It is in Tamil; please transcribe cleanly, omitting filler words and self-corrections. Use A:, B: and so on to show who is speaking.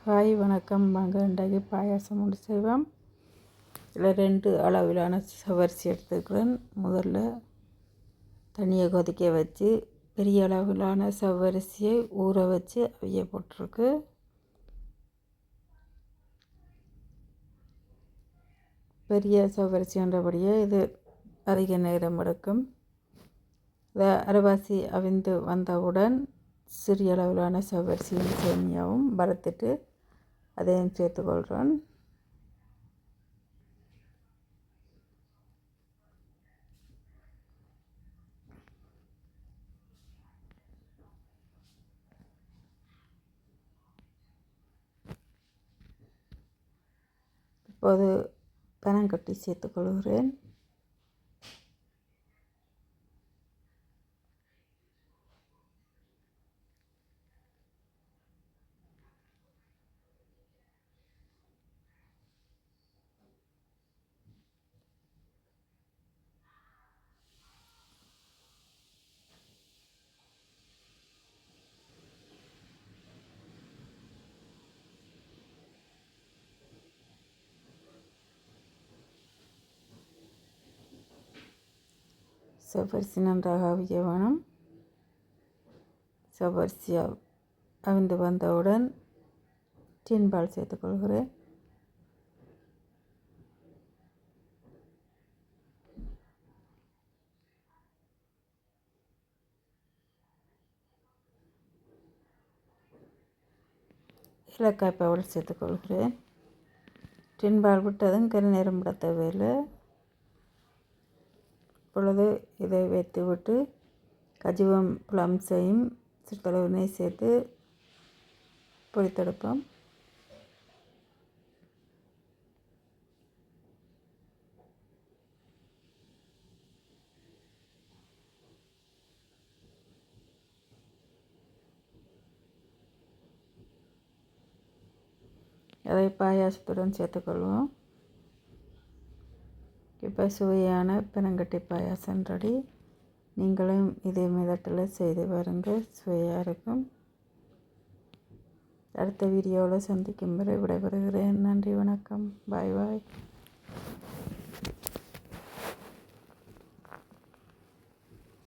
A: ஹாய் வணக்கம். வாங்க இன்றைக்கு பாயாசம் ஒன்று செய்வோம். இதில் 2 அளவிலான சவரிசி எடுத்துக்கிறேன். முதல்ல தண்ணியை கொதிக்க வச்சு பெரிய அளவிலான சவரிசியை ஊற வச்சு அவிய போட்டிருக்கு. பெரிய சவரிசின்றபடியே இது அதிக நேரம் எடுக்கும். இதை அரைவாசி அவிந்து வந்தவுடன் சிறிய அளவிலான சவரிசியும் சேமியாவும் வறுத்துட்டு அதையும் சேர்த்துக்கொள்கிறேன். இப்போது பனங்கட்டி சேர்த்துக்கொள்கிறேன். சவரிசி நன்றாக அவிய வேணும். சவரிசி அவிந்து வந்தவுடன் டின்பால் சேர்த்துக்கொள்கிறேன். ஏலக்காய் பவுடர் சேர்த்துக்கொள்கிறேன். டின்பால் விட்டதும் கரு நேரம் விட தேவையில்லை. இப்பொழுது இதை வைத்துவிட்டு கஜுவம் பிளம்ஸையும் சிறிதளவு நெய் சேர்த்து பொரித்தெடுப்போம். அதை பாயாசத்துடன் சேர்த்துக்கொள்வோம். இப்போ சுவையான பனங்கட்டி பாயாசம் ரெடி. நீங்களும் இதே மெத்தடில் செய்து பாருங்கள், சுவையாக இருக்கும். அடுத்த வீடியோவில் சந்திக்கும் வரை விடைபெறுகிறேன். நன்றி, வணக்கம், பாய் பாய்.